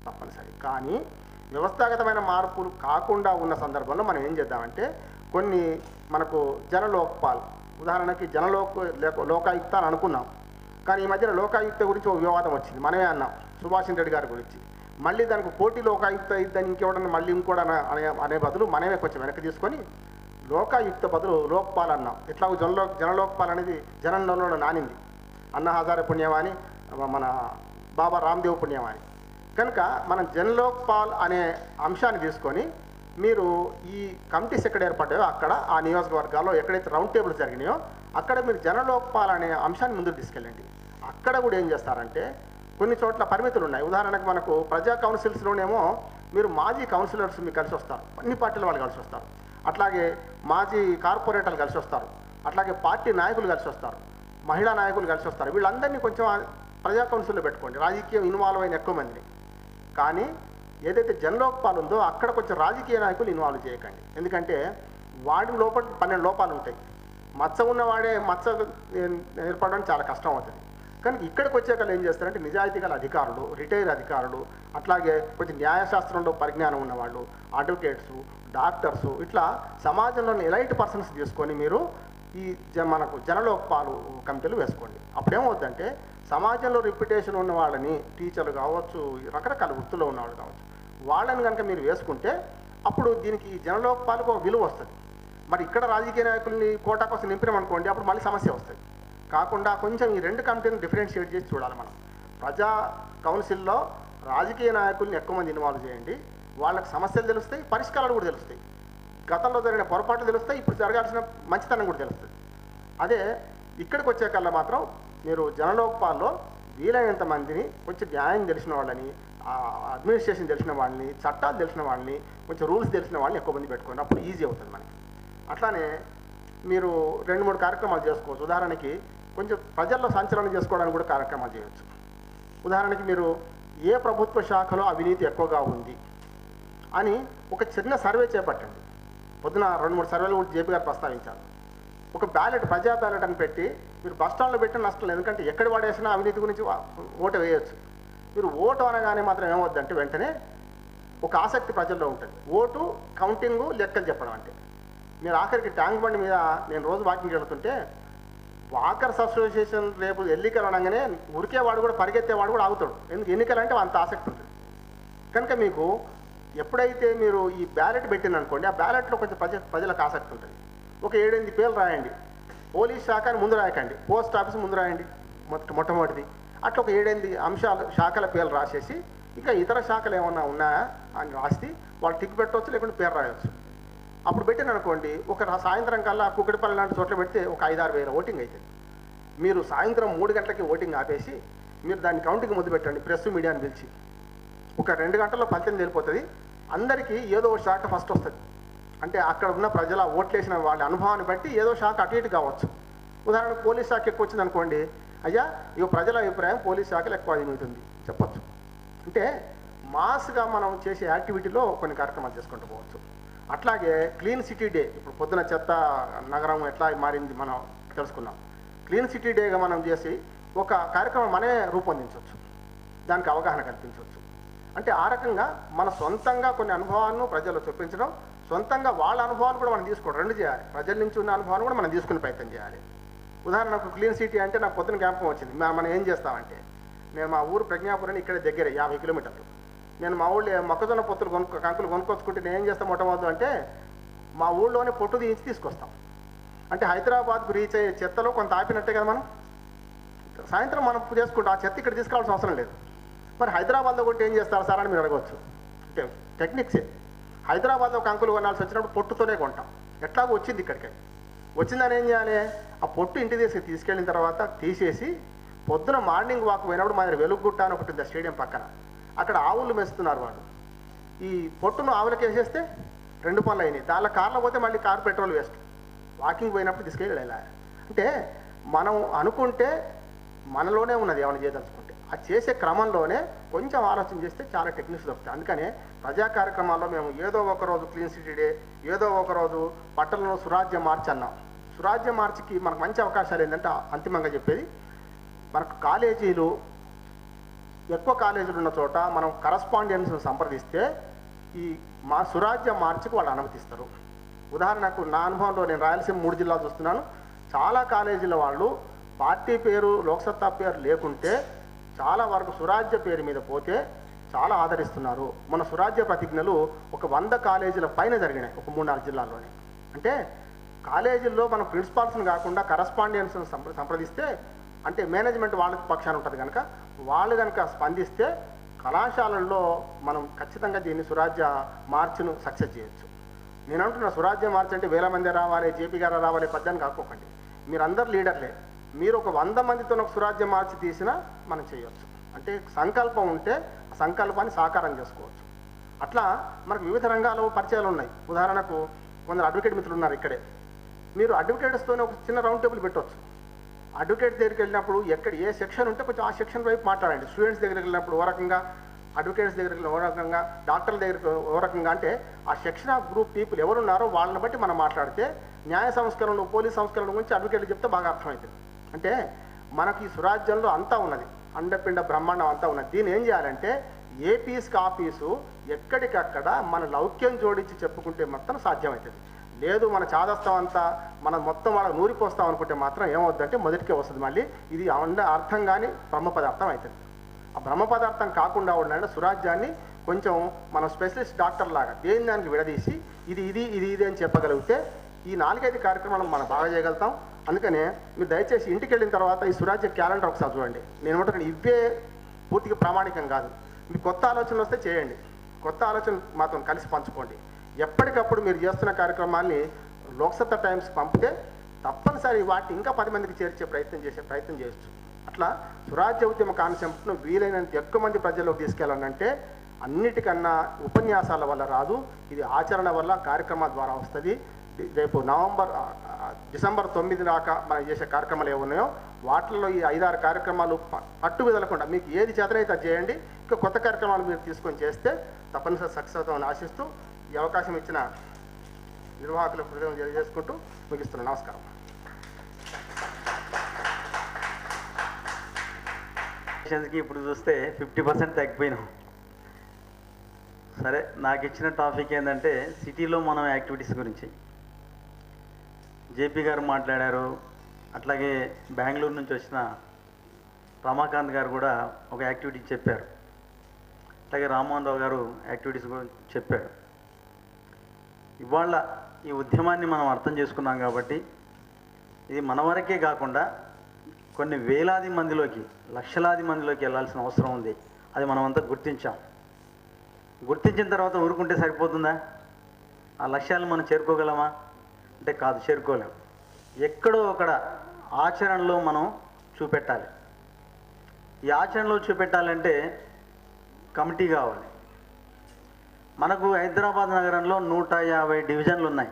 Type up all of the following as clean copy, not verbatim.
తప్పనిసరి. కానీ వ్యవస్థాగతమైన మార్పులు కాకుండా ఉన్న సందర్భంలో మనం ఏం చేద్దామంటే కొన్ని మనకు జనలోక్పాల్, ఉదాహరణకి లోకాయుక్త అని అనుకున్నాం. కానీ ఈ మధ్యన లోకాయుక్త గురించి ఒక వివాదం వచ్చింది, మనమే అన్నాం సుభాష్ రెడ్డి గారి గురించి. మళ్ళీ దానికి పోటీ లోకాయుక్త ఇద్దని ఇంకెవడన్నా మళ్ళీ ఇంకోటి అనే బదులు మనమే కొంచెం వెనక్కి తీసుకొని లోకాయుక్త బదులు లోక్పాల్ అన్నాం. ఇట్లాగ జనలోక్పాల్ అనేది జనంలో నానింది. అన్నా హజారే పుణ్యమాని, మన బాబా రామ్దేవ్ పుణ్యమాని. కనుక మనం జనలోక్పాల్ అనే అంశాన్ని తీసుకొని మీరు ఈ కమిటీస్ ఎక్కడ ఏర్పడ్డాయో అక్కడ ఆ నియోజకవర్గాల్లో ఎక్కడైతే రౌండ్ టేబుల్స్ జరిగినాయో అక్కడ మీరు జనలోక్పాల్ అనే అంశాన్ని ముందుకు తీసుకెళ్ళండి. అక్కడ కూడా ఏం చేస్తారంటే కొన్ని చోట్ల పరిమితులు ఉన్నాయి. ఉదాహరణకు మనకు ప్రజా కౌన్సిల్స్లోనేమో మీరు మాజీ కౌన్సిలర్స్ మీకు కలిసి వస్తారు, అన్ని పార్టీల వాళ్ళు కలిసి వస్తారు. అట్లాగే మాజీ కార్పొరేటర్లు కలిసి వస్తారు, అట్లాగే పార్టీ నాయకులు కలిసి వస్తారు, మహిళా నాయకులు కలిసి వస్తారు. వీళ్ళందరినీ కొంచెం ప్రజా కౌన్సిల్లో పెట్టుకోండి, రాజకీయం ఇన్వాల్వ్ అయిన ఎక్కువ మందిని. కానీ ఏదైతే జనలోక్పాల్ ఉందో అక్కడ కొంచెం రాజకీయ నాయకులు ఇన్వాల్వ్ చేయకండి. ఎందుకంటే వాడి లోపల 12 లోపాలు ఉంటాయి. మచ్చ ఉన్నవాడే మచ్చ ఏర్పడడం చాలా కష్టం అవుతుంది. కానీ ఇక్కడికి వచ్చాక ఏం చేస్తారంటే నిజాయితీ గల అధికారులు, రిటైర్ అధికారులు, అట్లాగే కొంచెం న్యాయశాస్త్రంలో పరిజ్ఞానం ఉన్నవాళ్ళు, అడ్వకేట్సు, డాక్టర్సు, ఇట్లా సమాజంలోని ఎలైట్ పర్సన్స్ తీసుకొని మీరు ఈ మనకు జనలోక్పాలు కమిటీలు వేసుకోండి. అప్పుడేమవుతుందంటే సమాజంలో రిప్యుటేషన్ ఉన్న వాళ్ళని, టీచర్లు కావచ్చు, రకరకాల వృత్తుల్లో ఉన్నవాళ్ళు కావచ్చు, వాళ్ళని కనుక మీరు వేసుకుంటే అప్పుడు దీనికి జనలోక్పాలకు ఒక విలువ వస్తుంది. మరి ఇక్కడ రాజకీయ నాయకుల్ని కోటా కోసం నింపినామనుకోండి, అప్పుడు మళ్ళీ సమస్య వస్తుంది. కాకుండా కొంచెం ఈ రెండు కమిటీలను డిఫరెన్షియేట్ చేసి చూడాలి మనం. ప్రజా కౌన్సిల్లో రాజకీయ నాయకుల్ని ఎక్కువ మంది ఇన్వాల్వ్ చేయండి, వాళ్ళకి సమస్యలు తెలుస్తాయి, పరిష్కారాలు కూడా తెలుస్తాయి, గతంలో జరిగిన పొరపాట్లు తెలుస్తాయి, ఇప్పుడు జరగాల్సిన మంచితనం కూడా తెలుస్తుంది. అదే ఇక్కడికి వచ్చేకల్లా మాత్రం మీరు జనలోక్పాల్లో వీలైనంత మందిని, కొంచెం న్యాయం తెలిసిన వాళ్ళని, అడ్మినిస్ట్రేషన్ తెలిసిన వాళ్ళని, చట్టాలు తెలిసిన వాళ్ళని, కొంచెం రూల్స్ తెలిసిన వాళ్ళని ఎక్కువ మంది పెట్టుకోండి. అప్పుడు ఈజీ అవుతుంది మనకి. అట్లానే మీరు 2-3 కార్యక్రమాలు చేసుకోవచ్చు. ఉదాహరణకి కొంచెం ప్రజల్లో సంచలనం చేసుకోవడానికి కూడా కార్యక్రమాలు చేయవచ్చు. ఉదాహరణకి మీరు ఏ ప్రభుత్వ శాఖలో అవినీతి ఎక్కువగా ఉంది అని ఒక చిన్న సర్వే చేపట్టండి. పొద్దున 2-3 సర్వేలు కూడా జేపీ గారు ప్రస్తావించారు. ఒక బ్యాలెట్, ప్రజా బ్యాలెట్ అని పెట్టి మీరు బస్ స్టాండ్లో పెట్టిన నష్టం లేదు, ఎందుకంటే ఎక్కడ పడేసినా అవినీతి గురించి ఓటు వేయచ్చు. మీరు ఓటు అనగానే మాత్రం ఏమవుద్దంటే వెంటనే ఒక ఆసక్తి ప్రజల్లో ఉంటుంది. ఓటు, కౌంటింగు, లెక్కలు చెప్పడం అంటే. మీరు ఆఖరికి ట్యాంక్ బండి మీద నేను రోజు వాకింగ్ వెళ్తుంటే వాకర్స్ అసోసియేషన్ రేపు ఎన్నికలు అనగానే ఉరికేవాడు కూడా, పరిగెత్తేవాడు కూడా ఆగుతాడు. ఎందుకు? ఎన్నికలు అంటే అంత ఆసక్తి ఉంటుంది. కనుక మీకు ఎప్పుడైతే మీరు ఈ బ్యాలెట్ పెట్టిందనుకోండి, ఆ బ్యాలెట్లో కొంచెం ప్రజలకు ఆసక్తి ఉంటుంది. ఒక 7-8 పేర్లు రాయండి. పోలీస్ శాఖని ముందు రాయకండి, పోస్ట్ ఆఫీస్ ముందు రాయండి మొట్టమొదటిది. అట్లా ఒక 7-8 శాఖల పేర్లు రాసేసి ఇంకా ఇతర శాఖలు ఏమన్నా ఉన్నాయా అని రాసి వాళ్ళు టిక్ పెట్టవచ్చు, లేకుంటే పేరు రాయవచ్చు. అప్పుడు పెట్టిననుకోండి, ఒక సాయంత్రం కల్లా కుక్కడిపల్లి లాంటి చోట్ల పెడితే ఒక 5-6 వేల ఓటింగ్ అవుతుంది. మీరు సాయంత్రం 3 గంటలకి ఓటింగ్ ఆపేసి మీరు దాన్ని కౌంటింగ్ ముందు పెట్టండి, ప్రెస్ మీడియాని పిలిచి. ఒక 2 గంటల్లో ఫలితం తెలిపోతుంది. అందరికీ ఏదో ఒక శాఖ ఫస్ట్ వస్తుంది. అంటే అక్కడ ఉన్న ప్రజల ఓట్లేసిన వాళ్ళ అనుభవాన్ని బట్టి ఏదో శాఖ అటు ఇటు కావచ్చు. ఉదాహరణకు పోలీస్ శాఖ ఎక్కువ వచ్చింది అనుకోండి, అయ్యా ఇక ప్రజల అభిప్రాయం పోలీస్ శాఖలు ఎక్కువ అధిమితుంది చెప్పచ్చు. అంటే మాస్గా మనం చేసే యాక్టివిటీలో కొన్ని కార్యక్రమాలు చేసుకుంటూ పోవచ్చు. అట్లాగే క్లీన్ సిటీ డే, ఇప్పుడు పొద్దున చెత్త నగరం ఎట్లా మారింది మనం తెలుసుకున్నాం. క్లీన్ సిటీ డేగా మనం చేసి ఒక కార్యక్రమం మనమే రూపొందించవచ్చు, దానికి అవగాహన కల్పించవచ్చు. అంటే ఆ రకంగా మన సొంతంగా కొన్ని అనుభవాలను ప్రజలు చూపించడం, సొంతంగా వాళ్ళ అనుభవాలు కూడా మనం తీసుకోవడం, రెండు చేయాలి. ప్రజల నుంచి ఉన్న అనుభవాలు కూడా మనం తీసుకునే ప్రయత్నం చేయాలి. ఉదాహరణకు క్లీన్ సిటీ అంటే నాకు పొద్దున జ్ఞాపకం వచ్చింది. మనం ఏం చేస్తామంటే, నేను మా ఊరు ప్రజ్ఞాపురం ఇక్కడ దగ్గరే 50 కిలోమీటర్లు. నేను మా ఊళ్ళో మొక్కజొన్న పొత్తులు కంకులు కొనుక్కొచ్చుకుంటే నేను ఏం చేస్తాం మొట్టమొదటి అంటే మా ఊళ్ళోనే పొట్టు తీయించి తీసుకొస్తాం. అంటే హైదరాబాద్కు రీచ్ అయ్యే చెత్తలో కొంత ఆపినట్టే కదా మనం. సాయంత్రం మనం చేసుకుంటాం, ఆ చెత్త ఇక్కడ తీసుకోవాల్సిన అవసరం లేదు. మరి హైదరాబాద్లో కొట్టి ఏం చేస్తారు సార్ అని మీరు అడగవచ్చు. అంటే టెక్నిక్సే. హైదరాబాద్లో కంకులు కొనాల్సి వచ్చినప్పుడు పొట్టుతోనే కొంటాం. ఎట్లాగో వచ్చింది ఇక్కడికి, వచ్చిందని ఏం చేయాలి, ఆ పొట్టు ఇంటి తీసుకెళ్ళిన తర్వాత తీసేసి పొద్దున మార్నింగ్ వాక్ పోయినప్పుడు మన వెలుగుగుట్ట అని ఒకటి ఉంది స్టేడియం పక్కన, అక్కడ ఆవులు మెస్తున్నారు వాళ్ళు. ఈ పొట్టును ఆవులకి వేసేస్తే 2 పనులు అయినాయి. దానిలో కార్లో పోతే మళ్ళీ కారు పెట్రోల్ వేస్ట్. వాకింగ్ పోయినప్పుడు తీసుకెళ్ళి వెళ్ళా. అంటే మనం అనుకుంటే మనలోనే ఉన్నది ఏమైనా చేయదలుచుకుంటే, అది చేసే క్రమంలోనే కొంచెం ఆలోచన చేస్తే చాలా టెక్నిక్స్ దొరుకుతాయి. అందుకనే ప్రజా కార్యక్రమాల్లో మేము ఏదో ఒకరోజు క్లీన్ సిటీ డే, ఏదో ఒకరోజు పట్టణంలో సురాజ్య మార్చ్ అన్నాం. సురాజ్య మార్చికి మనకు మంచి అవకాశాలు ఏంటంటే, అంతిమంగా చెప్పేది, మనకు కాలేజీలు ఎక్కువ కాలేజీలు ఉన్న చోట మనం కరస్పాండెన్స్ను సంప్రదిస్తే ఈ సురాజ్య మార్చికి వాళ్ళు అనుమతిస్తారు. ఉదాహరణకు నా అనుభవంలో నేను రాయలసీమ 3 జిల్లాలు చూస్తున్నాను. చాలా కాలేజీల వాళ్ళు పార్టీ పేరు లోక్సత్తా పేరు లేకుంటే చాలా వరకు సురాజ్య పేరు మీద పోతే చాలా ఆదరిస్తున్నారు. మన సురాజ్య ప్రతిజ్ఞలు ఒక 100 కాలేజీల పైన జరిగినాయి ఒక 3-4 జిల్లాల్లోనే. అంటే కాలేజీల్లో మనం ప్రిన్సిపాల్స్ని కాకుండా కరస్పాండెన్స్ను సంప్రదిస్తే అంటే మేనేజ్మెంట్ వాళ్ళకి పక్షాన ఉంటుంది కనుక వాళ్ళు కనుక స్పందిస్తే కళాశాలల్లో మనం ఖచ్చితంగా దీన్ని సురాజ్య మార్చ్ను సక్సెస్ చేయొచ్చు. నేను అంటున్నా సురాజ్య మార్చ్ అంటే 1000 మంది రావాలి, జేపీ గారు రావాలి, పద్యాన్ని కాకోకండి. మీరందరు లీడర్లే. మీరు ఒక 100 మందితో ఒక సురాజ్య మార్చి తీసినా మనం చేయొచ్చు. అంటే సంకల్పం ఉంటే ఆ సంకల్పాన్ని సాకారం చేసుకోవచ్చు. అట్లా మనకు వివిధ రంగాల్లో పరిచయాలు ఉన్నాయి. ఉదాహరణకు కొందరు అడ్వకేట్ మిత్రులు ఉన్నారు ఇక్కడే. మీరు అడ్వకేట్స్తోనే ఒక చిన్న రౌండ్ టేబుల్ పెట్టవచ్చు. అడ్వకేట్ దగ్గరికి వెళ్ళినప్పుడు ఎక్కడ ఏ సెక్షన్ ఉంటే కొంచెం ఆ సెక్షన్ వైపు మాట్లాడండి. స్టూడెంట్స్ దగ్గరికి వెళ్ళినప్పుడు ఓ రకంగా, అడ్వకేట్స్ దగ్గరికి ఓ రకంగా, డాక్టర్ల దగ్గరికి ఓ రకంగా. అంటే ఆ సెక్షన్ ఆఫ్ గ్రూప్ పీపుల్ ఎవరున్నారో వాళ్ళని బట్టి మనం మాట్లాడితే న్యాయ సంస్కరణలు, పోలీస్ సంస్కరణల గురించి అడ్వకేట్లు చెప్తే బాగా అర్థమవుతుంది. అంటే మనకి సురాజ్యంలో అంతా ఉన్నది, అండపిండ బ్రహ్మాండం అంతా ఉన్నది. దీన్ని ఏం చేయాలంటే ఏపీస్కి ఆఫీసు ఎక్కడికక్కడ మన లౌక్యం జోడించి చెప్పుకుంటే మొత్తం సాధ్యమవుతుంది. లేదు మన చాదస్తాం అంతా మనం మొత్తం వాళ్ళకి నూరిపోస్తాం అనుకుంటే మాత్రం ఏమవుద్దంటే మొదటికే వస్తుంది. మళ్ళీ ఇది అర్థం కానీ బ్రహ్మ పదార్థం అవుతుంది. ఆ బ్రహ్మ పదార్థం కాకుండా ఉండాలంటే సురాజ్యాన్ని కొంచెం మనం స్పెషలిస్ట్ డాక్టర్ లాగా దేని దానికి విడదీసి ఇది ఇది ఇది ఇది అని చెప్పగలిగితే ఈ 4-5 కార్యక్రమాలను మనం బాగా చేయగలుగుతాం. అందుకనే మీరు దయచేసి ఇంటికి వెళ్ళిన తర్వాత ఈ సురాజ్య క్యాలెండర్ ఒకసారి చూడండి. నేను ఏమంటున్నాను, ఇవే పూర్తిగా ప్రామాణికం కాదు. మీకు కొత్త ఆలోచనలు వస్తే చేయండి, కొత్త ఆలోచన మాతో కలిసి పంచుకోండి. ఎప్పటికప్పుడు మీరు చేస్తున్న కార్యక్రమాన్ని లోక్సత్తా టైమ్స్ పంపితే తప్పనిసరి వాటిని ఇంకా 10 మందికి చేర్చే ప్రయత్నం చేయొచ్చు. అట్లా సురాజ్య ఉద్యమ కాన్సెప్ట్ను వీలైనంత ఎక్కువ మంది ప్రజల్లోకి తీసుకెళ్ళాలంటే అన్నిటికన్నా ఉపన్యాసాల వల్ల రాదు, ఇది ఆచరణ వల్ల కార్యక్రమాల ద్వారా వస్తుంది. రేపు డిసెంబర్ 9 దాకా మనం చేసే కార్యక్రమాలు ఏమున్నాయో వాటిల్లో ఈ 5-6 కార్యక్రమాలు పట్టు విదలకుండా మీకు ఏది చేతనైతే అది చేయండి. ఇంకా కొత్త కార్యక్రమాలు మీరు తీసుకొని చేస్తే తప్పనిసరి సక్సెస్ అవుతామని ఆశిస్తూ ఈ అవకాశం ఇచ్చిన నిర్వాహకులకు హృదయం తెలియజేసుకుంటూ ముగిస్తున్నాను. నమస్కారం. ఇప్పుడు చూస్తే 50% తగ్గిపోయినాం. సరే, నాకు ఇచ్చిన టాపిక్ ఏంటంటే సిటీలో మనం యాక్టివిటీస్ గురించి జేపీ గారు మాట్లాడారు. అట్లాగే బెంగళూరు నుంచి వచ్చిన రమాకాంత్ గారు కూడా ఒక యాక్టివిటీ చెప్పారు. అట్లాగే రామ్మోహన్ రావు గారు యాక్టివిటీస్ గురించి చెప్పారు. ఇవాళ ఈ ఉద్యమాన్ని మనం అర్థం చేసుకున్నాం కాబట్టి ఇది మన వరకే కాకుండా కొన్ని వేలాది మందిలోకి, లక్షలాది మందిలోకి వెళ్ళాల్సిన అవసరం ఉంది. అది మనమంతా గుర్తించాం. గుర్తించిన తర్వాత ఊరుకుంటే సరిపోతుందా? ఆ లక్ష్యాలను మనం చేరుకోగలమా అంటే కాదు, చేరుకోలేం. ఎక్కడో అక్కడ ఆచరణలో మనం చూపెట్టాలి. ఈ ఆచరణలో చూపెట్టాలంటే కమిటీ కావాలి. మనకు హైదరాబాద్ నగరంలో 150 డివిజన్లు ఉన్నాయి.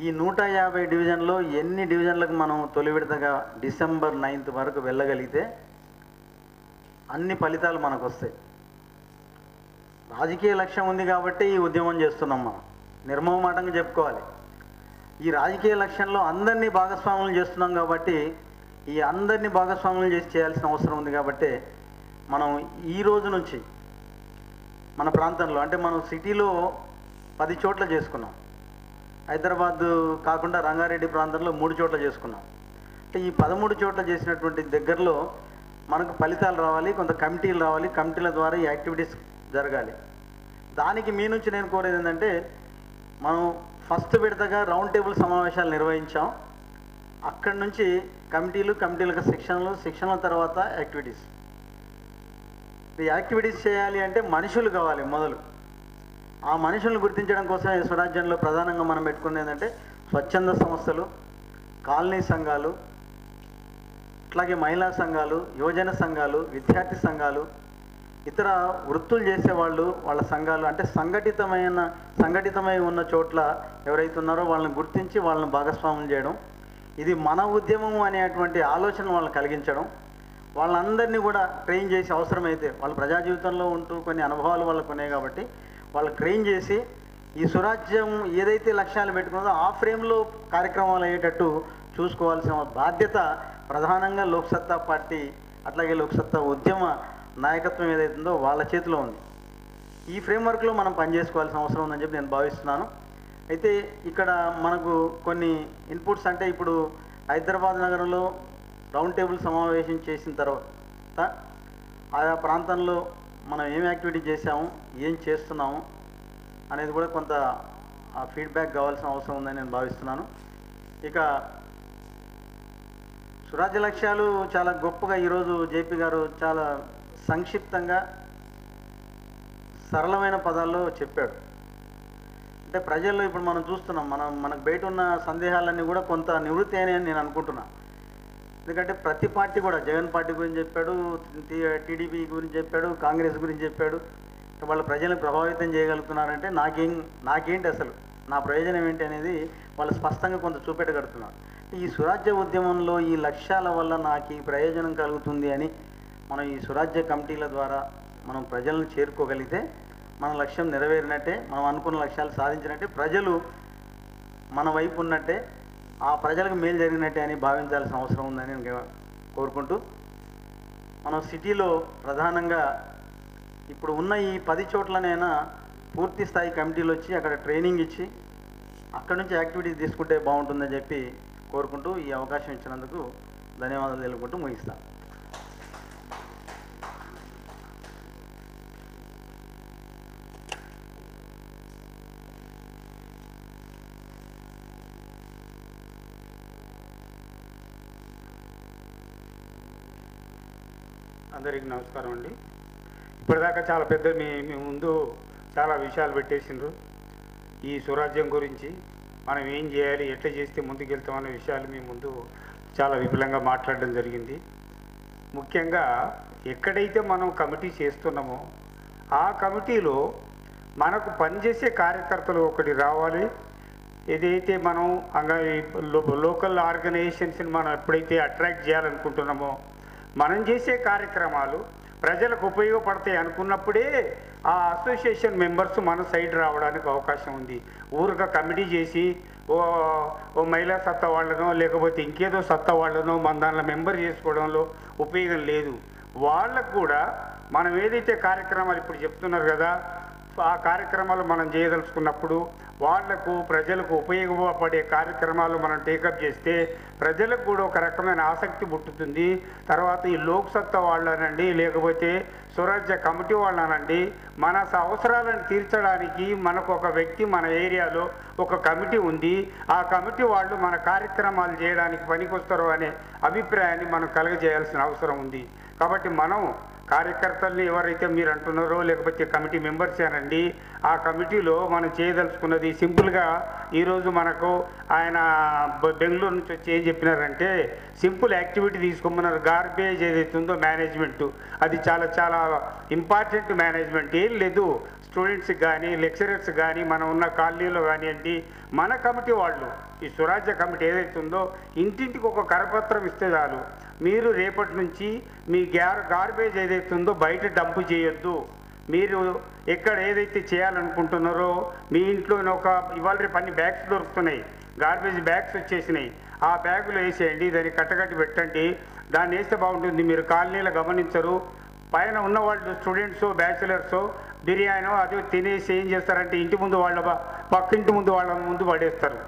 ఈ 150 డివిజన్లో ఎన్ని డివిజన్లకు మనం తొలి విడతగా డిసెంబర్ 9th వరకు వెళ్ళగలిగితే అన్ని ఫలితాలు మనకు వస్తాయి. రాజకీయ లక్ష్యం ఉంది కాబట్టి ఈ ఉద్యమం చేస్తున్నాం. మనం నిర్మోహమాటంగా చెప్పుకోవాలి. ఈ రాజకీయ లక్ష్యంలో అందరినీ భాగస్వాములు చేస్తున్నాం కాబట్టి ఈ అందరినీ భాగస్వాములు చేయాల్సిన అవసరం ఉంది. కాబట్టి మనం ఈ రోజు నుంచి మన ప్రాంతంలో, అంటే మనం సిటీలో 10 చోట్ల చేసుకున్నాం. హైదరాబాద్ కాకుండా రంగారెడ్డి ప్రాంతంలో 3 చోట్ల చేసుకున్నాం. అంటే ఈ 13 చోట్ల చేసినటువంటి దగ్గరలో మనకు ఫలితాలు రావాలి, కొంత కమిటీలు రావాలి. కమిటీల ద్వారా ఈ యాక్టివిటీస్ జరగాలి. దానికి మీ నుంచి నేను కోరేది ఏంటంటే, మనం ఫస్ట్ విడతగా రౌండ్ టేబుల్ సమావేశాలు నిర్వహించాం. అక్కడి నుంచి కమిటీలకు శిక్షణల తర్వాత యాక్టివిటీస్. ఈ యాక్టివిటీస్ చేయాలి అంటే మనుషులు కావాలి మొదలు. ఆ మనుషులను గుర్తించడం కోసం ఈ స్వరాజ్యంలో ప్రధానంగా మనం పెట్టుకునేది ఏంటంటే స్వచ్ఛంద సంస్థలు, కాలనీ సంఘాలు, అట్లాగే మహిళా సంఘాలు, యువజన సంఘాలు, విద్యార్థి సంఘాలు, ఇతర వృత్తులు చేసేవాళ్ళు, వాళ్ళ సంఘాలు. అంటే సంఘటితమై ఉన్న చోట్ల ఎవరైతే ఉన్నారో వాళ్ళని గుర్తించి వాళ్ళని భాగస్వామ్యం చేయడం, ఇది మన ఉద్యమం అనేటువంటి ఆలోచన వాళ్ళని కలిగించడం, వాళ్ళందరినీ కూడా ట్రైన్ చేసి అవసరమైతే వాళ్ళ ప్రజా జీవితంలో ఉంటూ కొన్ని అనుభవాలు వాళ్ళకు ఉన్నాయి కాబట్టి వాళ్ళు ట్రైన్ చేసి ఈ స్వరాజ్యం ఏదైతే లక్ష్యాలు పెట్టుకున్నదో ఆ ఫ్రేమ్లో కార్యక్రమాలు అయ్యేటట్టు చూసుకోవాల్సిన బాధ్యత ప్రధానంగా లోక్సత్తా పార్టీ అట్లాగే లోక్సత్తా ఉద్యమ నాయకత్వం ఏదైతుందో వాళ్ళ చేతిలో ఉంది. ఈ ఫ్రేమ్వర్క్లో మనం పనిచేసుకోవాల్సిన అవసరం ఉందని చెప్పి నేను భావిస్తున్నాను. అయితే ఇక్కడ మనకు కొన్ని ఇన్పుట్స్ అంటే ఇప్పుడు హైదరాబాద్ నగరంలో రౌండ్ టేబుల్ సమావేశం చేసిన తర్వాత ఆయా ప్రాంతంలో మనం ఏం యాక్టివిటీ చేసాము, ఏం చేస్తున్నాము అనేది కూడా కొంత ఫీడ్బ్యాక్ కావాల్సిన అవసరం ఉందని నేను భావిస్తున్నాను. ఇక స్వరాజ్య లక్ష్యాలు చాలా గొప్పగా ఈరోజు జేపీ గారు చాలా సంక్షిప్తంగా సరళమైన పదాల్లో చెప్పాడు. అంటే ప్రజల్లో ఇప్పుడు మనం చూస్తున్నాం, మనకు బయట ఉన్న సందేహాలన్నీ కూడా కొంత నివృత్తి అయినాయని నేను అనుకుంటున్నాను. ఎందుకంటే ప్రతి పార్టీ కూడా జగన్ పార్టీ గురించి చెప్పాడు, టీడీపీ గురించి చెప్పాడు, కాంగ్రెస్ గురించి చెప్పాడు. వాళ్ళ ప్రజలను ప్రభావితం చేయగలుగుతున్నారంటే నాకేంటి అసలు నా ప్రయోజనం ఏంటి అనేది వాళ్ళు స్పష్టంగా కొంత చూపెట్టగలుగుతున్నారు. ఈ స్వరాజ్య ఉద్యమంలో ఈ లక్ష్యాల వల్ల నాకు ఈ ప్రయోజనం కలుగుతుంది అని మనం ఈ స్వరాజ్య కమిటీల ద్వారా మనం ప్రజలను చేరుకోగలిగితే మన లక్ష్యం నెరవేరినట్టే, మనం అనుకున్న లక్ష్యాలు సాధించినట్టే, ప్రజలు మన వైపు ఉన్నట్టే, ఆ ప్రజలకు మేలు జరిగినట్టే అని భావించాల్సిన అవసరం ఉందని నేను కోరుకుంటూ, మనం సిటీలో ప్రధానంగా ఇప్పుడు ఉన్న ఈ 10 చోట్లనైనా పూర్తి స్థాయి కమిటీలు వచ్చి అక్కడ ట్రైనింగ్ ఇచ్చి అక్కడ నుంచి యాక్టివిటీస్ తీసుకుంటే బాగుంటుందని చెప్పి కోరుకుంటూ ఈ అవకాశం ఇచ్చినందుకు ధన్యవాదాలు తెలుపుకుంటూ ముగిస్తాను. అందరికీ నమస్కారం అండి. ఇప్పటిదాకా చాలా పెద్ద మీ ముందు చాలా విషయాలు పెట్టేసిండ్రు. ఈ స్వరాజ్యం గురించి మనం ఏం చేయాలి, ఎట్లా చేస్తే ముందుకెళ్తామనే విషయాలు మీ ముందు చాలా విపులంగా మాట్లాడడం జరిగింది. ముఖ్యంగా ఎక్కడైతే మనం కమిటీ చేస్తున్నామో ఆ కమిటీలో మనకు పనిచేసే కార్యకర్తలు ఒకటి రావాలి. ఏదైతే మనం లోకల్ ఆర్గనైజేషన్స్ని మనం ఎప్పుడైతే అట్రాక్ట్ చేయాలనుకుంటున్నామో మనం చేసే కార్యక్రమాలు ప్రజలకు ఉపయోగపడతాయి అనుకున్నప్పుడే ఆ అసోసియేషన్ మెంబర్స్ మన సైడ్ రావడానికి అవకాశం ఉంది. ఊరుగా కమిటీ చేసి ఓ మహిళా సత్తా వాళ్ళనో లేకపోతే ఇంకేదో సత్తా వాళ్ళనో మన దానిలో మెంబర్ చేసుకోవడంలో ఉపయోగం లేదు. వాళ్ళకు కూడా మనం ఏదైతే కార్యక్రమాలు ఇప్పుడు చెప్తున్నారు కదా, ఆ కార్యక్రమాలు మనం చేయదలుచుకున్నప్పుడు వాళ్లకు ప్రజలకు ఉపయోగపడే కార్యక్రమాలు మనం టేకప్ చేస్తే ప్రజలకు కూడా ఒక రకమైన ఆసక్తి పుట్టుతుంది. తర్వాత ఈ లోక్సత్తా వాళ్ళనండి లేకపోతే స్వరాజ్య కమిటీ వాళ్ళనండి మన అవసరాలను తీర్చడానికి మనకు ఒక వ్యక్తి మన ఏరియాలో ఒక కమిటీ ఉంది, ఆ కమిటీ వాళ్ళు మన కార్యక్రమాలు చేయడానికి పనికొస్తారు అనే అభిప్రాయాన్ని మనం కలగజేయాల్సిన అవసరం ఉంది. కాబట్టి మనం కార్యకర్తల్ని ఎవరైతే మీరు అంటున్నారో లేకపోతే కమిటీ మెంబర్స్ అనండి, ఆ కమిటీలో మనం చేయదలుచుకున్నది సింపుల్గా ఈరోజు మనకు ఆయన బెంగళూరు నుంచి వచ్చి ఏం చెప్పినారంటే సింపుల్ యాక్టివిటీ తీసుకోమన్నారు. గార్బేజ్ ఏదైతే ఉందో మేనేజ్మెంటు అది చాలా చాలా ఇంపార్టెంట్ మేనేజ్మెంట్. ఏం లేదు, స్టూడెంట్స్కి కానీ లెక్చరర్స్ కానీ మనం ఉన్న కాలనీలో కానివ్వండి మన కమిటీ వాళ్ళు ఈ స్వరాజ్య కమిటీ ఏదైతే ఉందో ఇంటింటికి ఒక కరపత్రం ఇస్తే చాలు, మీరు రేపటి నుంచి మీ గార్బేజ్ ఏదైతే ఉందో బయట డంప్ చేయొద్దు, మీరు ఎక్కడ ఏదైతే చేయాలనుకుంటున్నారో మీ ఇంట్లో ఇవాళ రేపు అన్ని బ్యాగ్స్ దొరుకుతున్నాయి, గార్బేజ్ బ్యాగ్స్ వచ్చేసినాయి, ఆ బ్యాగులో వేసేయండి, దాన్ని కట్టకట్టి పెట్టండి, దాన్ని వేస్తే బాగుంటుంది. మీరు కాలనీలో గమనించరు, పైన ఉన్నవాళ్ళు స్టూడెంట్స్ బ్యాచిలర్స్ బిర్యానో అదే తినేసి ఏం చేస్తారంటే ఇంటి ముందు వాళ్ళ పక్కింటి ముందు వాళ్ళ ముందు పడేస్తారు.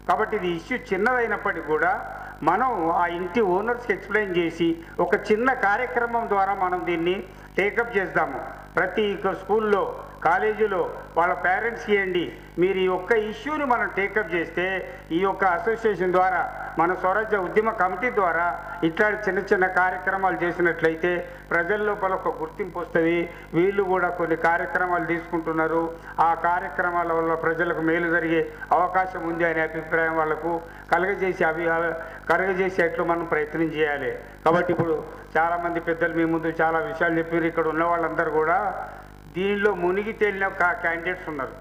కాబట్టి ఇది ఇష్యూ చిన్నదైనప్పటికీ కూడా మనం ఆ ఇంటి ఓనర్స్కి ఎక్స్ప్లెయిన్ చేసి ఒక చిన్న కార్యక్రమం ద్వారా మనం దీన్ని టేకప్ చేద్దాము. ప్రతి స్కూల్లో కాలేజీలో వాళ్ళ పేరెంట్స్కి ఇవ్వండి. మీరు ఈ ఒక్క ఇష్యూని మనం టేకప్ చేస్తే ఈ యొక్క అసోసియేషన్ ద్వారా మన స్వరాజ్య ఉద్యమ కమిటీ ద్వారా ఇట్లాంటి చిన్న చిన్న కార్యక్రమాలు చేసినట్లయితే ప్రజల లోపల ఒక గుర్తింపు వస్తుంది. వీళ్ళు కూడా కొన్ని కార్యక్రమాలు తీసుకుంటున్నారు, ఆ కార్యక్రమాల వల్ల ప్రజలకు మేలు జరిగే అవకాశం ఉంది అనే అభిప్రాయం వాళ్ళకు కలగజేసేట్లు మనం ప్రయత్నం చేయాలి. కాబట్టి ఇప్పుడు చాలామంది పెద్దలు మీ ముందు చాలా విషయాలు చెప్పారు. ఇక్కడ ఉన్న వాళ్ళందరూ కూడా దీనిలో మునిగి తేలిన క్యాండిడేట్స్ ఉన్నారు.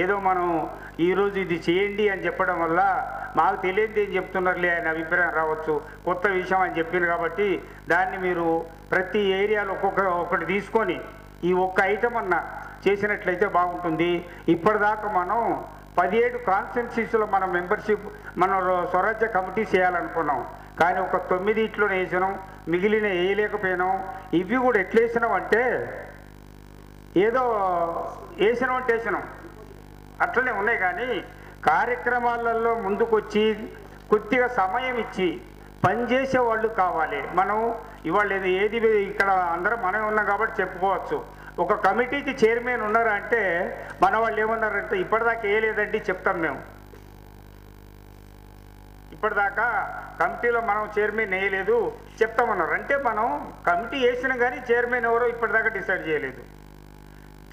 ఏదో మనం ఈరోజు ఇది చేయండి అని చెప్పడం వల్ల మాకు తెలియదు ఏం చెప్తున్నారులే అనే అభిప్రాయం రావచ్చు. కొత్త విషయం అని చెప్పారు కాబట్టి దాన్ని మీరు ప్రతి ఏరియాలో ఒకటి తీసుకొని ఈ ఒక్క ఐటమ్ అన్న చేసినట్లయితే బాగుంటుంది. ఇప్పటిదాకా మనం 17 కాన్స్టిట్యున్సీస్లో మనం మెంబర్షిప్ మనం స్వరాజ్య కమిటీ చేయాలనుకున్నాం. కానీ ఒక 9 వేసినాం, మిగిలిన వేయలేకపోయినాం. ఇవి కూడా ఎట్లా వేసినాం అంటే ఏదో వేసినాం అంటే వేసినాం అట్లనే ఉన్నాయి. కానీ కార్యక్రమాలలో ముందుకొచ్చి కొద్దిగా సమయం ఇచ్చి పనిచేసే వాళ్ళు కావాలి. మనం ఇవాళ ఏది ఇక్కడ అందరం మనమే ఉన్నాం కాబట్టి చెప్పుకోవచ్చు. ఒక కమిటీకి చైర్మన్ ఉన్నారా అంటే మన వాళ్ళు ఏమన్నారంటే ఇప్పటిదాకా వేయలేదండి చెప్తాం మేము. ఇప్పటిదాకా కమిటీలో మనం చైర్మన్ వేయలేదు చెప్తామన్నారు. అంటే మనం కమిటీ వేసినా కానీ చైర్మన్ ఎవరో ఇప్పటిదాకా డిసైడ్ చేయలేదు.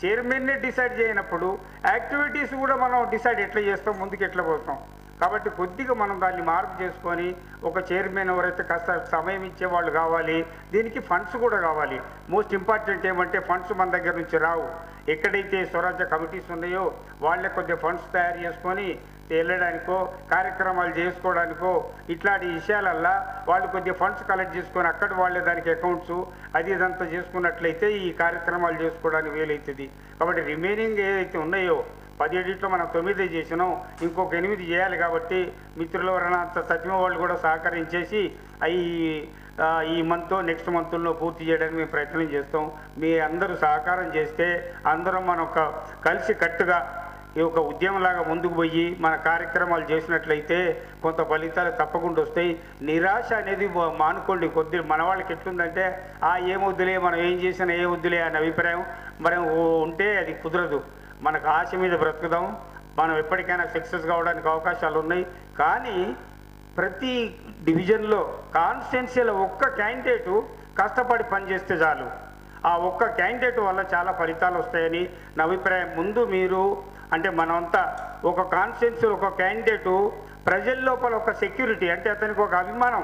చైర్మన్నే డిసైడ్ చేయనప్పుడు యాక్టివిటీస్ కూడా మనం డిసైడ్ ఎట్లా చేస్తాం, ముందుకు ఎట్లా పోతాం. కాబట్టి కొద్దిగా మనం దాన్ని మార్పు చేసుకొని ఒక చైర్మన్ ఎవరైతే కాస్త సమయం ఇచ్చేవాళ్ళు కావాలి. దీనికి ఫండ్స్ కూడా కావాలి. మోస్ట్ ఇంపార్టెంట్ ఏమంటే ఫండ్స్ మన దగ్గర నుంచి రావు. ఎక్కడైతే స్వరాజ్య కమిటీస్ ఉన్నాయో వాళ్ళే కొద్దిగా ఫండ్స్ తయారు చేసుకొని వెళ్ళడానికో కార్యక్రమాలు చేసుకోవడానికో ఇట్లాంటి విషయాలల్లా వాళ్ళు కొద్దిగా ఫండ్స్ కలెక్ట్ చేసుకొని అక్కడ వాళ్ళే దానికి అకౌంట్స్ అది ఇదంతా చేసుకున్నట్లయితే ఈ కార్యక్రమాలు చేసుకోవడానికి వీలవుతుంది. కాబట్టి రిమైనింగ్ ఏదైతే ఉన్నాయో 17 మనం 9 చేసినాం, ఇంకొక 8 చేయాలి. కాబట్టి మిత్రులు ఎవరైనా అంత తచ్చిమ వాళ్ళు కూడా సహకరించేసి అవి ఈ మంత్ నెక్స్ట్ మంత్లో పూర్తి చేయడానికి మేము ప్రయత్నం చేస్తాం. మీ అందరూ సహకారం చేస్తే అందరం మనం కలిసి కట్టుగా ఈ ఒక ఉద్యమంలాగా ముందుకు పోయి మన కార్యక్రమాలు చేసినట్లయితే కొంత ఫలితాలు తప్పకుండా వస్తాయి. నిరాశ అనేది మానుకోండి. కొద్దిగా మన వాళ్ళకి ఎట్లుందంటే ఏం వద్దులే, మనం ఏం చేసినా ఏ వద్దులే అనే అభిప్రాయం మనం ఉంటే అది కుదరదు. మనకు ఆశ మీద బ్రతుకుదాం. మనం ఎప్పటికైనా సక్సెస్ కావడానికి అవకాశాలు ఉన్నాయి. కానీ ప్రతి డివిజన్లో కాన్స్టిట్యున్సీలో ఒక్క క్యాండిడేటు కష్టపడి పనిచేస్తే చాలు. ఆ ఒక్క క్యాండిడేట్ వల్ల చాలా ఫలితాలు వస్తాయని నా అభిప్రాయం. ముందు మీరు అంటే మనమంతా ఒక కాన్స్టిట్యున్సీలో ఒక క్యాండిడేటు ప్రజల లోపల ఒక సెక్యూరిటీ అంటే అతనికి ఒక అభిమానం,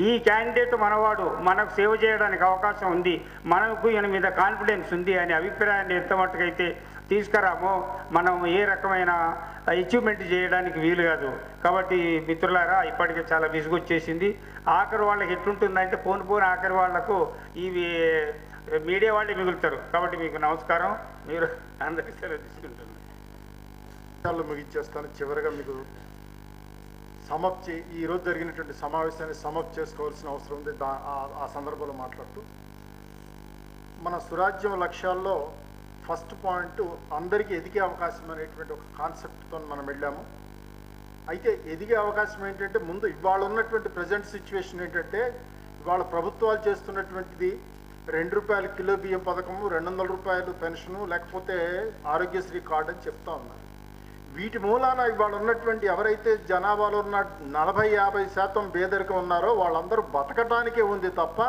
ఈ క్యాండిడేట్ మనవాడు, మనకు సేవ చేయడానికి అవకాశం ఉంది, మనకు ఈయన మీద కాన్ఫిడెన్స్ ఉంది అనే అభిప్రాయాన్ని ఎంత మట్టుకైతే తీసుకురామో మనం ఏ రకమైన అచీవ్మెంట్ చేయడానికి వీలు కాదు. కాబట్టి మిత్రులారా ఇప్పటికే చాలా విసుగొచ్చేసింది. ఆఖరి వాళ్ళకి ఎట్లుంటుందంటే పోను ఆఖరి వాళ్లకు ఇవి మీడియా వాళ్ళే మిగులుతారు. కాబట్టి మీకు నమస్కారం. మీరు అందరికీ సెలవు తీసుకుంటున్నారు. ముగించేస్తాను. చివరిగా మీకు ఈరోజు జరిగినటువంటి సమావేశాన్ని సమాప్తి చేసుకోవాల్సిన అవసరం ఉంది. ఆ సందర్భంలో మాట్లాడుతూ మన సురాజ్యం లక్ష్యాల్లో ఫస్ట్ పాయింట్ అందరికీ ఎదిగే అవకాశం అనేటువంటి ఒక కాన్సెప్ట్తో మనం వెళ్ళాము. అయితే ఎదిగే అవకాశం ఏంటంటే ముందు ఇవాళ ఉన్నటువంటి ప్రజెంట్ సిచ్యువేషన్ ఏంటంటే ఇవాళ ప్రభుత్వాలు చేస్తున్నటువంటిది ₹2 కిలో బియ్యం పథకము, ₹200 పెన్షను, లేకపోతే ఆరోగ్యశ్రీ కార్డు అని చెప్తా ఉన్నారు. వీటి మూలాన ఇవాళ ఉన్నటువంటి ఎవరైతే జనాభాలో ఉన్న 40-50% పేదరికం ఉన్నారో వాళ్ళందరూ బతకటానికే ఉంది తప్ప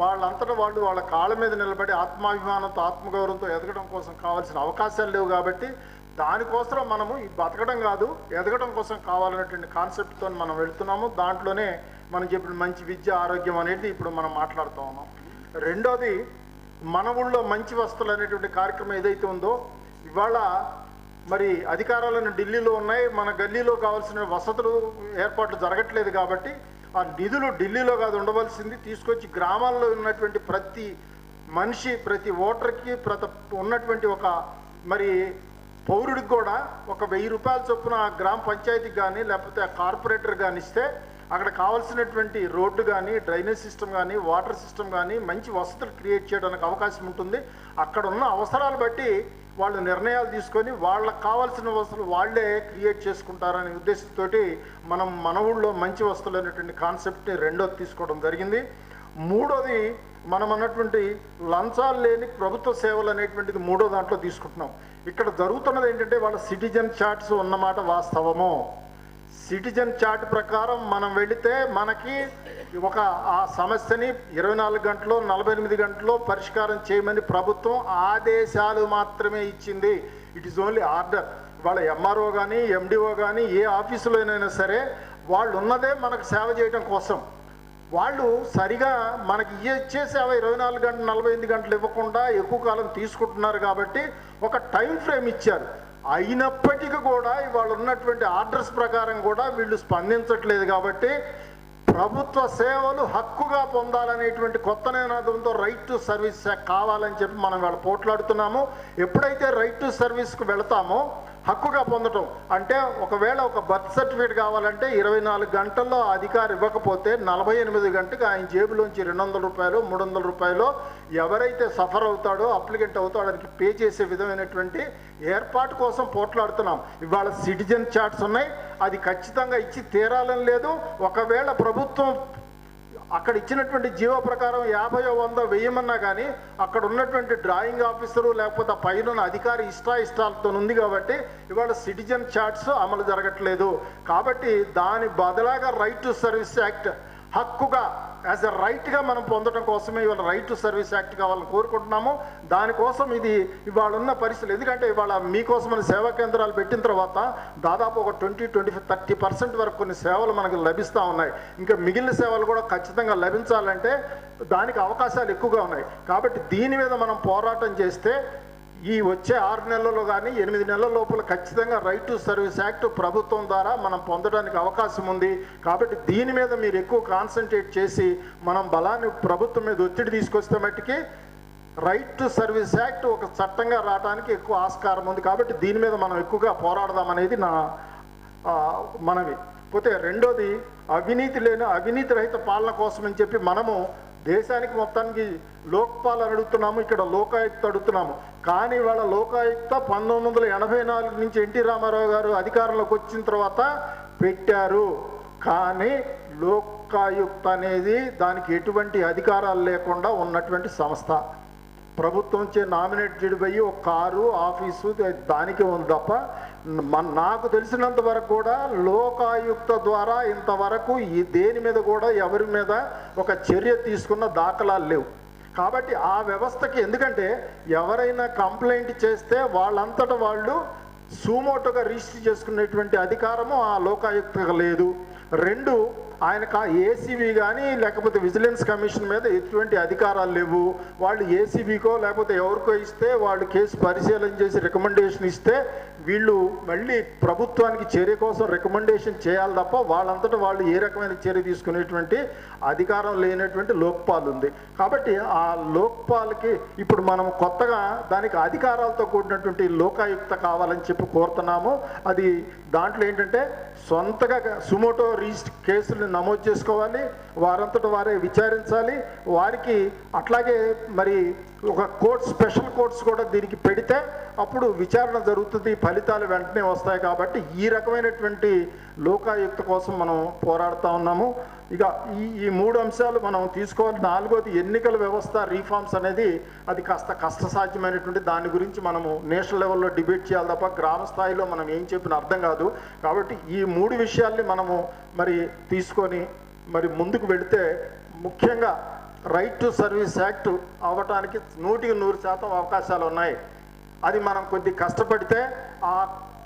వాళ్ళంతటా వాళ్ళు వాళ్ళ కాళ్ళ మీద నిలబడి ఆత్మాభిమానంతో ఆత్మగౌరవంతో ఎదగడం కోసం కావాల్సిన అవకాశాలు లేవు. కాబట్టి దానికోసం మనము ఈ బతకడం కాదు ఎదగడం కోసం కావాలనేటువంటి కాన్సెప్ట్తో మనం వెళ్తున్నాము. దాంట్లోనే మనం చెప్పిన మంచి విద్య ఆరోగ్యం అనేది ఇప్పుడు మనం మాట్లాడుతూ ఉన్నాం. రెండోది మన ఊళ్ళో మంచి వసతులు అనేటువంటి కార్యక్రమం ఏదైతే ఉందో ఇవాళ మరి అధికారాలను ఢిల్లీలో ఉన్నాయి, మన గల్లీలో కావాల్సిన వసతులు ఏర్పాట్లు జరగట్లేదు. కాబట్టి ఆ నిధులు ఢిల్లీలో కాదు ఉండవలసింది తీసుకొచ్చి గ్రామాల్లో ఉన్నటువంటి ప్రతి మనిషి ప్రతి ఓటర్కి ఉన్నటువంటి ఒక మరి పౌరుడికి కూడా ఒక ₹1000 చొప్పున గ్రామ పంచాయతీకి కానీ లేకపోతే ఆ కార్పొరేటర్ కానీ ఇస్తే అక్కడ కావాల్సినటువంటి రోడ్డు కానీ డ్రైనేజ్ సిస్టమ్ కానీ వాటర్ సిస్టమ్ కానీ మంచి వసతులు క్రియేట్ చేయడానికి అవకాశం ఉంటుంది. అక్కడ ఉన్న అవసరాలు బట్టి వాళ్ళు నిర్ణయాలు తీసుకొని వాళ్ళకి కావాల్సిన వసతులు వాళ్ళే క్రియేట్ చేసుకుంటారనే ఉద్దేశంతో మనం మన ఊళ్ళో మంచి వసతులు అనేటువంటి కాన్సెప్ట్ని రెండోది తీసుకోవడం జరిగింది. మూడోది మనం అన్నటువంటి లంచాలు లేని ప్రభుత్వ సేవలు అనేటువంటిది మూడో దాంట్లో తీసుకుంటున్నాం. ఇక్కడ జరుగుతున్నది ఏంటంటే వాళ్ళ సిటిజన్ చార్ట్స్ ఉన్నమాట వాస్తవము. సిటిజన్ చార్ట్ ప్రకారం మనం వెళితే మనకి ఒక ఆ సమస్యని 24 గంటల్లో 48 గంటల్లో పరిష్కారం చేయమని ప్రభుత్వం ఆదేశాలు మాత్రమే ఇచ్చింది. It is only order. వాళ్ళ ఎంఆర్ఓ కానీ ఎండిఓ కానీ ఏ ఆఫీసులో అయినా సరే వాళ్ళు ఉన్నదే మనకు సేవ చేయడం కోసం. వాళ్ళు సరిగా మనకి ఇచ్చే సేవ 24 గంటలు 48 గంటలు ఇవ్వకుండా ఎక్కువ కాలం తీసుకుంటున్నారు. కాబట్టి ఒక టైం ఫ్రేమ్ ఇచ్చారు. అయినప్పటికీ కూడా ఇవాళ ఉన్నటువంటి ఆర్డర్స్ ప్రకారం కూడా వీళ్ళు స్పందించట్లేదు. కాబట్టి ప్రభుత్వ సేవలు హక్కుగా పొందాలనేటువంటి కొత్త నినాదంతో రైట్ టు సర్వీస్ కావాలని చెప్పి మనం వాళ్ళు పోట్లాడుతున్నాము. ఎప్పుడైతే రైట్ టు సర్వీస్కు వెళతామో హక్కుగా పొందటం. అంటే ఒకవేళ ఒక బర్త్ సర్టిఫికేట్ కావాలంటే 24 గంటల్లో అధికారి ఇవ్వకపోతే 48 గంటకి ఆయన జేబులోంచి 200 రూపాయలు 300 రూపాయలు ఎవరైతే సఫర్ అవుతాడో అప్లికెంట్ అవుతాడో ఆయనకి పే చేసే విధమైనటువంటి ఏర్పాటు కోసం పోట్లాడుతున్నాం. ఇవాళ సిటిజన్ చార్ట్స్ ఉన్నాయి, అది ఖచ్చితంగా ఇచ్చి తీరాలని లేదు. ఒకవేళ ప్రభుత్వం అక్కడ ఇచ్చినటువంటి జీవో ప్రకారం 50, 100 వెయ్యమన్నా కానీ అక్కడ ఉన్నటువంటి డ్రాయింగ్ ఆఫీసరు లేకపోతే పైన అధికారి ఇష్టాలతో ఉంది కాబట్టి ఇవాళ సిటిజన్ చార్ట్స్ అమలు జరగట్లేదు. కాబట్టి దాని బదులాగా రైట్ టు సర్వీస్ యాక్ట్ హక్కుగా యాజ్ ఎ రైట్గా మనం పొందడం కోసమే ఇవాళ రైట్ టు సర్వీస్ యాక్ట్ కావాలని కోరుకుంటున్నాము. దానికోసం ఇది ఇవాళ ఉన్న పరిస్థితులు, ఎందుకంటే ఇవాళ మీకోసమని సేవా కేంద్రాలు పెట్టిన తర్వాత దాదాపు ఒక 20, 25, 30% వరకు కొన్ని సేవలు మనకు లభిస్తూ ఉన్నాయి. ఇంకా మిగిలిన సేవలు కూడా ఖచ్చితంగా లభించాలంటే దానికి అవకాశాలు ఎక్కువగా ఉన్నాయి. కాబట్టి దీని మీద మనం పోరాటం చేస్తే ఈ వచ్చే 6 నెలల్లో కానీ 8 నెలల లోపల ఖచ్చితంగా రైట్ టు సర్వీస్ యాక్ట్ ప్రభుత్వం ద్వారా మనం పొందడానికి అవకాశం ఉంది. కాబట్టి దీని మీద మీరు ఎక్కువ కాన్సన్ట్రేట్ చేసి మనం బలాన్ని ప్రభుత్వం మీద ఒత్తిడి తీసుకొస్తే మట్టికి రైట్ టు సర్వీస్ యాక్ట్ ఒక చట్టంగా రావడానికి ఎక్కువ ఆస్కారం ఉంది. కాబట్టి దీని మీద మనం ఎక్కువగా పోరాడదామనేది నా మనవి. పోతే రెండోది అవినీతి రహిత పాలన కోసం అని చెప్పి మనము దేశానికి మొత్తానికి లోక్పాల్ అడుగుతున్నాము, ఇక్కడ లోకాయుక్త అడుగుతున్నాము. కానీ వాళ్ళ లోకాయుక్త 1984 నుంచి ఎన్టీ రామారావు గారు అధికారంలోకి వచ్చిన తర్వాత పెట్టారు. కానీ లోకాయుక్త అనేది దానికి ఎటువంటి అధికారాలు లేకుండా ఉన్నటువంటి సంస్థ. ప్రభుత్వంచే నామినేట్ చేయబోయి ఒక కారు ఆఫీసు దానికే ఉంది తప్ప నాకు తెలిసినంత వరకు కూడా లోకాయుక్త ద్వారా ఇంతవరకు ఈ దేని మీద కూడా ఎవరి మీద ఒక చర్య తీసుకున్న దాఖలాలు లేవు. కాబట్టి ఆ వ్యవస్థకి, ఎందుకంటే ఎవరైనా కంప్లైంట్ చేస్తే వాళ్ళంతటా వాళ్ళు సుమోటోగా రిజిస్టర్ చేసుకునేటువంటి అధికారము ఆ లోకాయుక్తకు లేదు. 2, ఆయనకు ఏసీబీ కానీ లేకపోతే విజిలెన్స్ కమిషన్ మీద ఎటువంటి అధికారాలు లేవు. వాళ్ళు ఏసీబీకో లేకపోతే ఎవరికో ఇస్తే వాళ్ళు కేసు పరిశీలన చేసి రికమెండేషన్ ఇస్తే వీళ్ళు మళ్ళీ ప్రభుత్వానికి చర్య కోసం రికమెండేషన్ చేయాలి తప్ప వాళ్ళంతటా వాళ్ళు ఏ రకమైన చర్య తీసుకునేటువంటి అధికారం లేనటువంటి లోక్పాల్ ఉంది. కాబట్టి ఆ లోక్పాల్కి ఇప్పుడు మనం కొత్తగా దానికి అధికారాలతో కూడినటువంటి లోకాయుక్త కావాలని చెప్పి కోరుతున్నాము. అది దాంట్లో ఏంటంటే సొంతగా సుమోటో రిజిస్టర్ కేసులు నమోదు చేసుకోవాలి, వారంతటా వారే విచారించాలి. వారికి అట్లాగే మరి ఒక స్పెషల్ కోర్ట్స్ కూడా దీనికి పెడితే అప్పుడు విచారణ జరుగుతుంది, ఫలితాలు వెంటనే వస్తాయి. కాబట్టి ఈ రకమైనటువంటి లోకాయుక్త కోసం మనం పోరాడుతూ ఉన్నాము. ఇక ఈ 3 అంశాలు మనం తీసుకోవాలి. 4వది ఎన్నికల వ్యవస్థ రీఫార్మ్స్ అనేది అది కాస్త కష్టసాధ్యమైనటువంటి, దాని గురించి మనము నేషనల్ లెవెల్లో డిబేట్ చేయాలి తప్ప గ్రామ స్థాయిలో మనం ఏం చెప్పిన అర్థం కాదు. కాబట్టి ఈ 3 విషయాల్ని మనము మరి తీసుకొని మరి ముందుకు వెళితే ముఖ్యంగా రైట్ టు సర్వీస్ యాక్ట్ అవ్వటానికి 100% అవకాశాలు ఉన్నాయి. అది మనం కొద్ది కష్టపడితే ఆ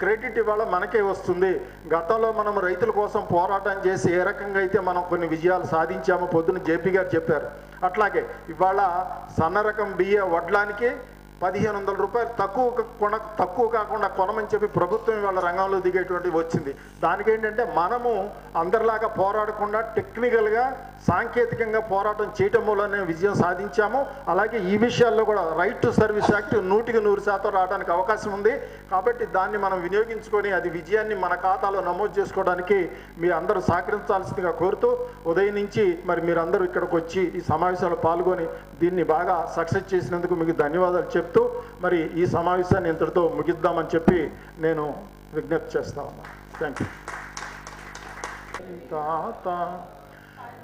క్రెడిట్ ఇవాళ మనకే వస్తుంది. గతంలో మనం రైతుల కోసం పోరాటం చేసి ఏ రకంగా అయితే మనం కొన్ని విజయాలు సాధించామో పొద్దున్న జేపీ గారు చెప్పారు, అట్లాగే ఇవాళ సన్న రకం బియ్య వడ్లానికి 1500 రూపాయలు తక్కువ కాకుండా కొనమని చెప్పి ప్రభుత్వం ఇవాళ రంగంలో దిగేటువంటి వచ్చింది. దానికి ఏంటంటే మనము అందరిలాగా పోరాడకుండా టెక్నికల్గా సాంకేతికంగా పోరాటం చేయటం వల్లనే విజయం సాధించాము. అలాగే ఈ విషయాల్లో కూడా రైట్ టు సర్వీస్ యాక్ట్ 100% రావడానికి అవకాశం ఉంది. కాబట్టి దాన్ని మనం వినియోగించుకొని అది విజయాన్ని మన ఖాతాలో నమోదు చేసుకోవడానికి మీ అందరూ సహకరించాల్సిందిగా కోరుతూ ఉదయం నుంచి మరి మీరందరూ ఇక్కడికి వచ్చి ఈ సమావేశాలు పాల్గొని దీన్ని బాగా సక్సెస్ చేసినందుకు మీకు ధన్యవాదాలు చెప్తూ మరి ఈ సమావేశాన్ని ఇంతటితో ముగిద్దామని చెప్పి నేను విజ్ఞప్తి చేస్తా ఉన్నాను. Thank you.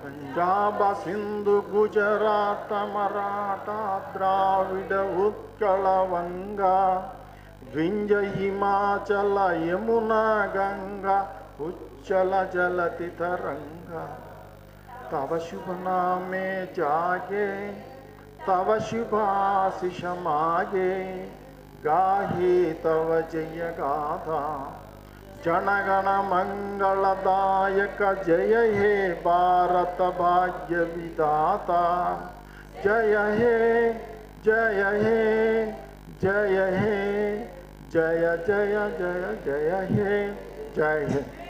పంజాబ సింధు గుజరాత మరాఠా ద్రావిడ ఉత్కళ వంగ వింజ హిమాచల యమునా గంగా ఉచ్చల జలతి తరంగ తవ శుభ నామే జాగే तव शुभाशिष मागे गाहे तव जय गाथा जनगण मंगलदायक जय हे भारत भाग्य विधाता जय हे जय हे जय हे जय जय जय जय हे जय हे.